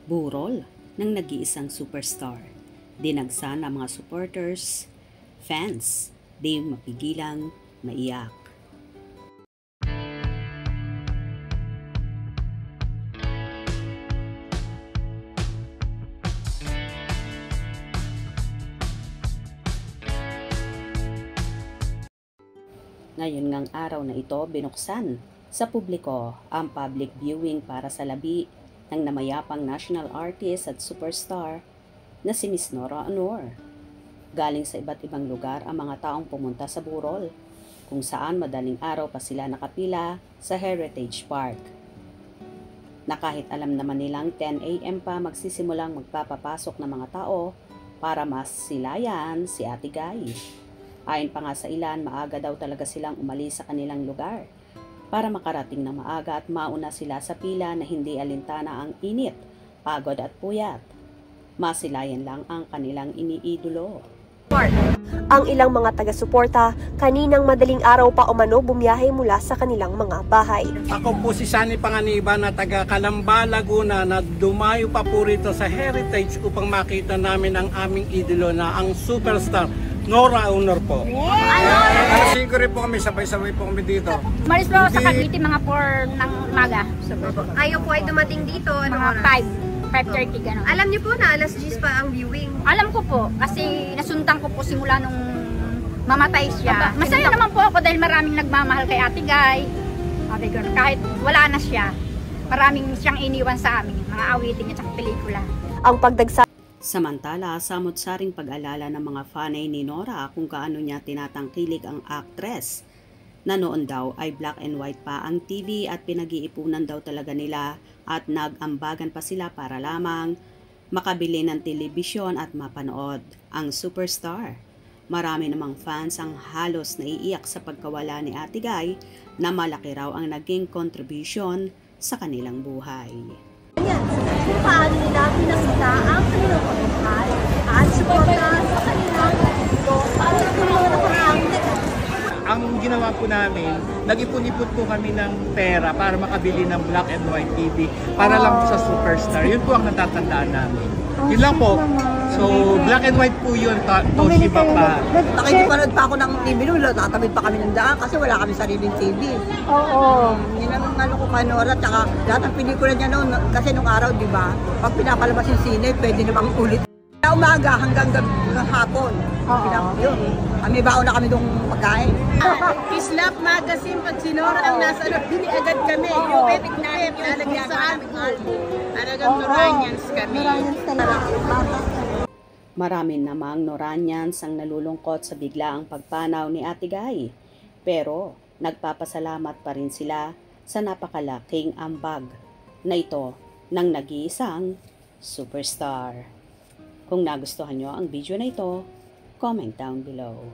burol ng nag-iisang superstar. Dinagsa ng mga supporters, fans, di mapigilang maiyak. Ngayon ngang araw na ito binuksan sa publiko ang public viewing para sa labi ng namayapang national artist at superstar na si Miss Nora Aunor. Galing sa iba't ibang lugar ang mga taong pumunta sa burol, kung saan madaling araw pa sila nakapila sa Heritage Park. Na kahit alam naman nilang 10 AM pa magsisimulang magpapapasok ng mga tao para masilayan si Ate Guy. Ayon pa nga sa ilan, maaga daw talaga silang umalis sa kanilang lugar para makarating na maaga at mauna sila sa pila na hindi alintana ang init, pagod at puyat. Masilayan lang ang kanilang iniidolo. Ang ilang mga taga-suporta, kaninang madaling araw pa umano bumiyahe mula sa kanilang mga bahay. Ako po si Sunny Panganiban na taga Calamba, Laguna na dumayo pa po rito sa Heritage upang makita namin ang aming idolo na ang superstar Nora Aunor po. Alas 5 rin po kami, sabay-sabay po kami dito. Maris po sa Cavite mga 4 ng umaga. Ayaw po ay dumating dito, Mga 5:30 gano'n. Alam niyo po na alas 10 pa ang viewing. Alam ko po, kasi nasundan ko po simula nung mamatay siya. Masaya naman po ako dahil maraming nagmamahal kay Ate Guy. Sabi ko, kahit wala na siya, maraming siyang iniwan sa amin. Mga awitin niya at pelikula. Ang pagdagsa Samantala, samot-saring pag-alala ng mga fanay ni Nora kung gaano niya tinatangkilik ang actress, na noon daw ay black and white pa ang TV at pinag-iipunan daw talaga nila at nag-ambagan pa sila para lamang makabili ng telebisyon at mapanood ang superstar. Marami namang fans ang halos naiiyak sa pagkawala ni Ate Guy na malaki raw ang naging contribution sa kanilang buhay. kung paano nila pinakita ang kanilang pagmamahal at suporta sa kanilang ito para tulungan ang Ang ginawa po namin, nag-ipon-ipon po kami ng pera para makabili ng black and white TV para lang sa superstar. Yun po ang natatandaan namin. Yun lang po. So, black and white po yun, Toshiba pa. Nakikipanood pa ako ng TV noon, tatamid pa kami ng daan kasi wala kami sariling TV. Oo. Yun ang ano ko kay Nora, tsaka lahat ng pelikula niya noon, kasi nung araw, di ba, pag pinapalabas yung sine, pwede namang ulit. Umaga hanggang hapon. Yun. May baon na kami nung pagkain. Kislap Magazine, pag sinora ang nasa bili agad kami. Yung epic namin, nalagyan sa album. Talagang Noranians kami. Marami namang Noranians ang nalulungkot sa biglaang pagpanaw ni Ate Guy. Pero nagpapasalamat pa rin sila sa napakalaking ambag na ito ng nag-iisang superstar. Kung nagustuhan nyo ang video na ito, comment down below.